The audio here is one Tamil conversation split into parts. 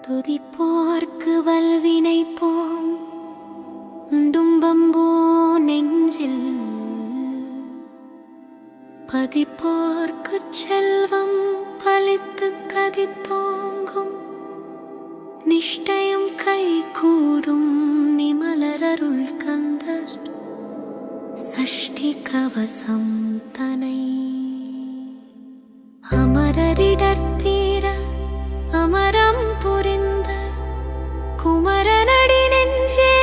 துதிப்போர்க்கு வல்வினை போம் துன்பம்போ நெஞ்சில் பதிப்போர்க்கு செல்வம் பலித்து கதித்தோங்கும் நிஷ்டயம் கைகூடும் நிமலரருள் கந்தர் சஷ்டி கவசம் தனை அமரரிடர்த்தீர அமரம் புரிந்த குமரனடி நெஞ்சே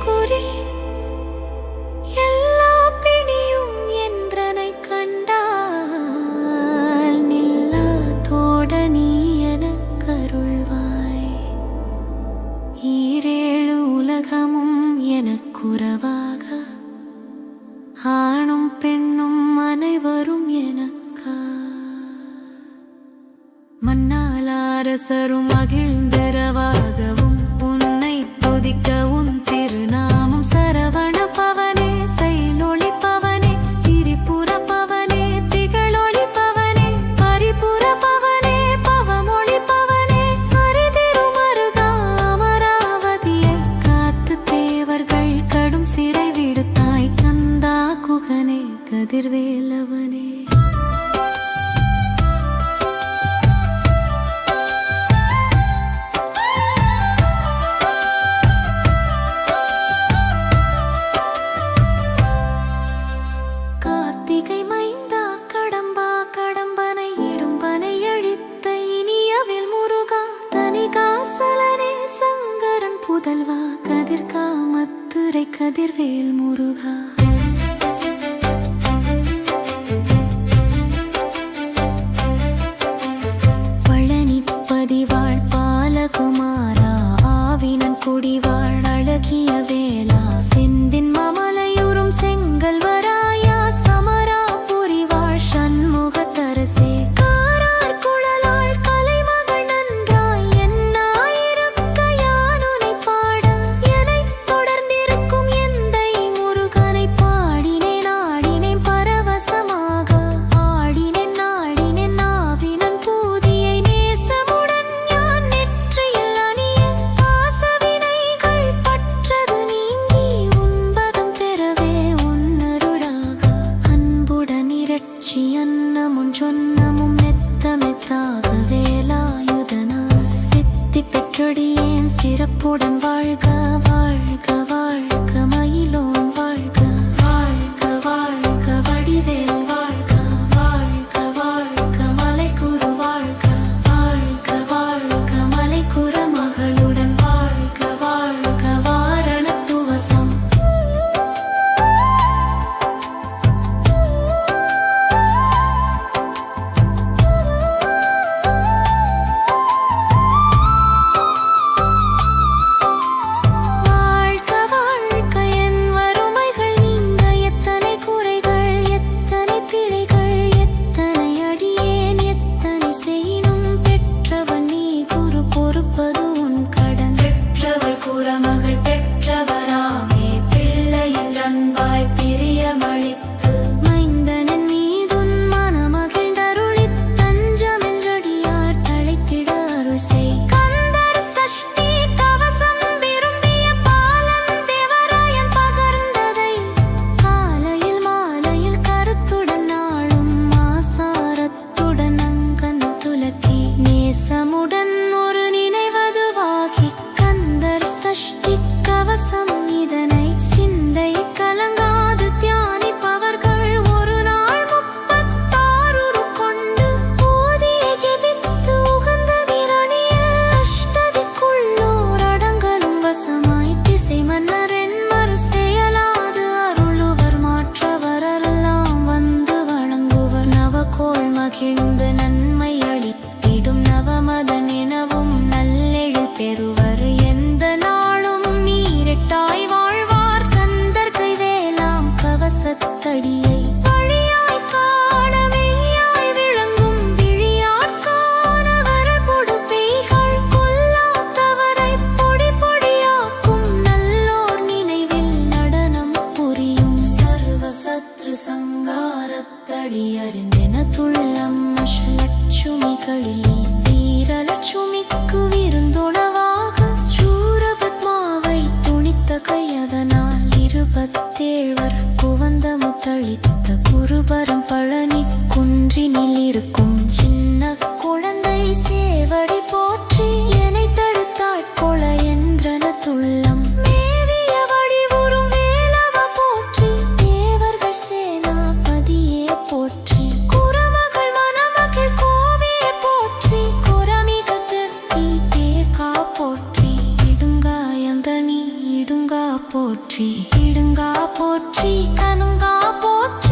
குறி எல்லா பிணியும் என்றனை கண்டால் நில்லாதோட நீ எனக்கருள்வாய். ஈரேழு உலகமும் எனக்குறவாக ஆணும் பெண்ணும் அனைவரும் எனக்கா மன்னாளாரசரும் மகிழ்ந்தரவாகவும் உன்னை துதிக்க உன் திருநாமம் சரவண பவனே செயலொளி பவனே திரிபுர பவனே திகழொளி பவனே பரிபுர பவனே பவமொழி பவனே அரிதிருமருகா அமராவதியை காத்து தேவர்கள் கடும் சிறை விடுத்தாய் கந்தா குகனே கதிர்வேலவனே. புதல்வா கதிர்காமத்துரை கதிர்வேல் முருகா பழனிப்பதிவாழ் பாலகுமாரா ஆவினன் குடிவாழ் அழகிய வேளா செந்தின் மமலையுறும் செங்கல்வராயா சமரா புரிவாழ் சண்முகத்தரசே அன்னமும் சொன்னமும் மெத்தமெத்தாக வேலாயுதனார் சித்தி பெற்றடியேன் சிறப்புடன் வாழ்க வாழ்க வாழ்க மயிலோன் வாழ்க வாழ்க வாழ்க வடிவேல் வாழ்க வாழ்க வாழ்க மலைக்குரு வாழ்க வாழ்க வாழ்க மலைக்குற மகளுடன் வாழ்க வாழ்க வாரணத்துவசம் மகள் பெற்றவராமே பிள்ளையின் அன்பாய் பிரியமளித்து மைந்தனின் மீதுன் மனமகிழ்ந்தருளி தஞ்சமென்றடியார் தழைத்திட அருள் செய். கந்தர் சஷ்டி கவசம் விரும்பிய பாலன் தேவராயன் பகர்ந்ததை காலையில் மாலையில் கருத்துடன் நாளும் ஆசாரத்துடன் அங்கன் துலக்கி நேசமுடன் ஒரு நினைவதுவாகி சஷ்டி கவசம் இதனை சிந்தை கலங்காது தியானிப்பவர்கள் ஒரு நாள் 36 கொண்டு ஓதிய ஜெபித்து உகந்த விரணியில் அஷ்டதிக்குள்ளோர் அடங்கலும் வசமாய் திசை மன்னரின் மறு செயலாது அருளுவர் மாற்றவரெல்லாம் வந்து வணங்குவர் நவகோள் மகிழ்ந்து நன்மை அளித்திடும் நவமதன் எனவும் நல்லெழில் பெறுவர் எந்த நாளும் நீரிட்டாய் வாழ்வார் கந்தர் கைவேலாம் கவசத்தடியை வழியாய் காண மெய்யாய் விளங்கும் விழியாட்கான வரப்பொடு பேய்கள் கொல்லாதவரை பொடி பொடியாக்கும் நல்லோர் நினைவில் நடனம் புரியும் சர்வ சத்ரு சங்காரத்தடி அறிந்தென துள்ளம் அஷலட்சுமிகளில் வீரலட்சுமிக்கு விருந்தோட தாழ்வரம் பழனி குன்றினில் இருக்கும் சின்ன குழந்தை சேவடி போற்றி என்னை தடுத்தாட்கொள என்றன துள்ளம் மேவிய வடிவுறும் வேலவ போற்றி தேவர்கள் சேனாபதியே போற்றி குறமகள் மணமகள் கோவியே போற்றி குறமிகத்து தேகா போற்றி இடுங்கா போற்றி கனுங்கா போற்றி